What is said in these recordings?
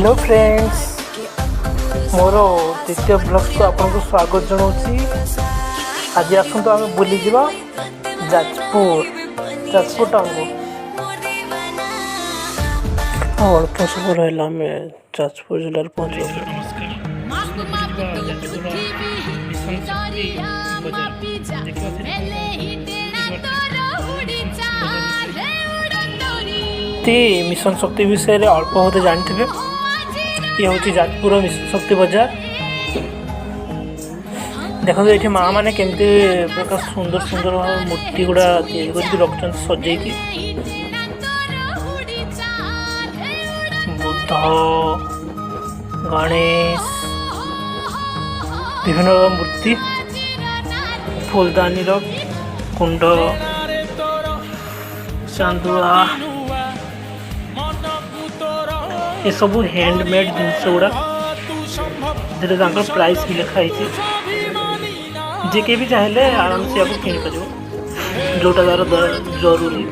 Hello friends, मोर द्वितीय blog को आपको स्वागत जनाऊँगी। आज आसतु आम बुली जा जाजपुर टाउन को। अल्प सब रहा आम जाजपुर जिले पहुँच मिशन शक्ति विषय में अल्प बहुत जानते ये हूँ जाजपुर मिशन शक्ति बजार। देखो ये माँ मैंने केमती प्रकार सुंदर सुंदर मूर्ति गुड़ा रखते सजे बुद्ध गणेश विभिन्न मूर्ति फूलदानी कुंड चांदुआ ये सब हैंडमेड जिनस गुड़ा प्राइस भी लिखाई जे के भी चाहे आराम से आपको किन पार जोटा तार जरूरी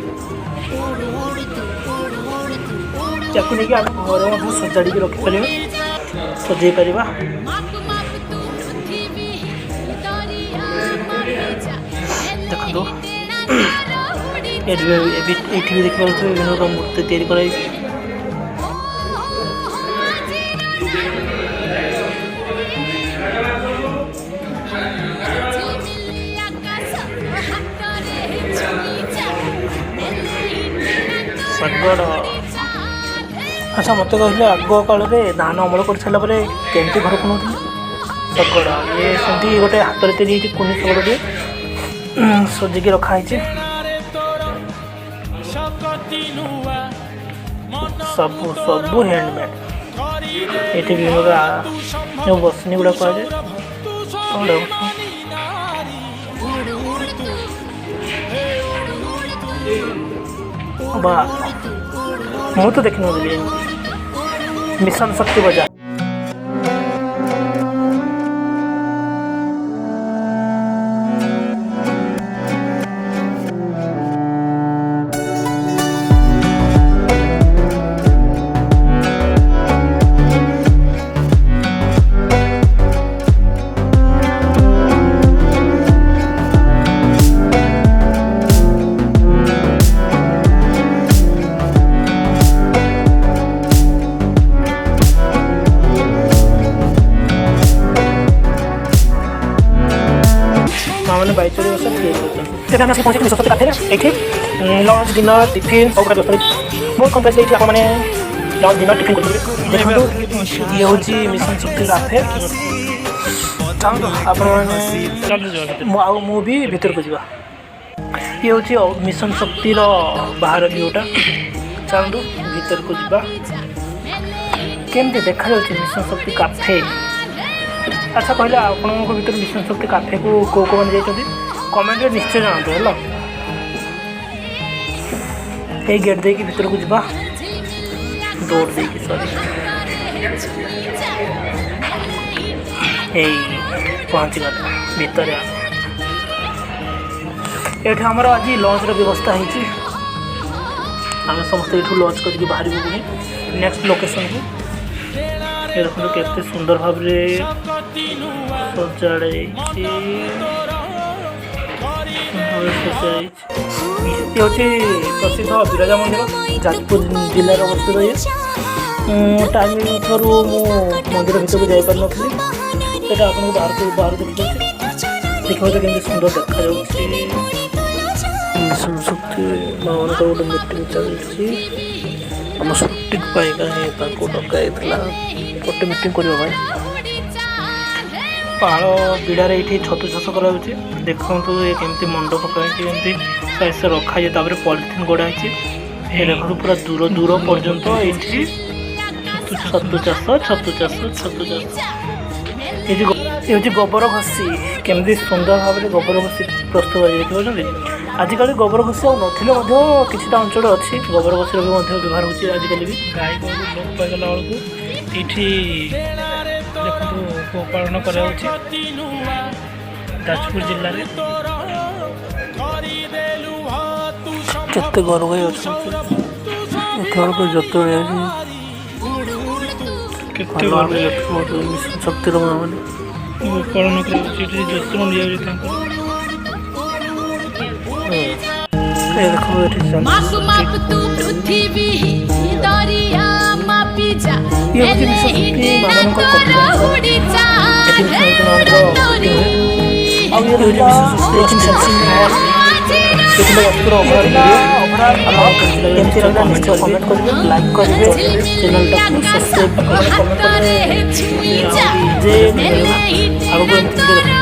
चाकू नहीं आप घर सजाड़ी रखिपर सजे पार। देखो ये भी देखा विभिन्न मूर्ति तैयारी कराई। अच्छा मत कहले आग काल धान अमल कर सारा केमती घर बनाऊँ शगड़ ये सेमती गोटे हाथ में तैयारी कुनी शगड़े सजेकी रखाई सब सब हैंडमेड ये जो बसनी गुड़ा कहुए मुझे तो देखने मिशन शक्ति बजार। मैंने बाइक चोरी बस आम पहुँचे मिशन शक्ति काफे ये लंच डिनर टिफिन सब बहुत कम प्राइस आपने लंच डिनर टिफिन करेंगे। देखो ये हूँ मिशन शक्ति काफे चाहूँ आप भी भीतर को जा ये हूँ मिशन शक्तिर बाहर व्यूटा चाहूँ भीतर को जा केमती देखा मिशन शक्ति काफे। अच्छा कहले आपको भीतर मिशन शक्ति काफे को मैंने जाइए कमेंट में निश्चय जानते है। ये गेट दे भीतर को जा डोर दे सॉरी पहुँची गल भीतर ये आमर आज लंच व्यवस्था होती आम समस्त ये लंच करके बाहर पुणी नेक्स्ट लोकेशन को ये देखो केते सुंदर भाव सजाड़ ये हूँ प्रसिद्ध बिरजा मंदिर जाजपुर जिलार अवस्थित ये टाइम थर मंदिर भीतर को जापार नी तो आपको बाहर देखिए देखा तो केमती सुंदर देखा मिशन शक्ति माँ मान गोटे मीटिंग चलती आम सुटिंग डकाई गोटे मीटिंग करने पहाड़ बिड़ार ये छतु चाष कर देखु ये केमती मंडप कमी साइज से रखा है पॉलिथिन गड़ा है देखो पूरा दूर दूर पर्यंत ये छतु चाष ये हूँ गोबर घसी केमती सुंदर भाव में गोबर घसी प्रस्तुत देखिए आजिकल गोबर घसी आथिले कि अंचल अच्छी गोबर घसी व्यवहार होती आजिकल भी गाई गोरु लोप पाइगला बेलू ये देखो गोपालन कर जाजपुर जिले में केते गोरु गाई अच्छा जो କେତେ ଭଲ ମିଶନ ଶକ୍ତିର ମାନେ କଳନ କରାଯାଉଛି ଏଠି ଯତ୍ନ ନିଆଯାଉଛି ତାଙ୍କର। ଦେଖ ଏଠି ଇଏ ହେଉଛି ବିଶ୍ୱଶକ୍ତି ମାନଙ୍କର ଏଠି ଆଉ ଇଏ ହେଉଛି ବିଶ୍ୱଶକ୍ତି କେମିତି ରହିଲା ନିଶ୍ଚୟ କମେଣ୍ଟ କରିବେ, ଲାଇକ୍ କରିବେ, ଚ୍ୟାନେଲଟାକୁ ସବସ୍କ୍ରାଇବ୍ କରିବେ, କମେଣ୍ଟ କରିବେ ଯେ ଆଗକୁ ଏମିତି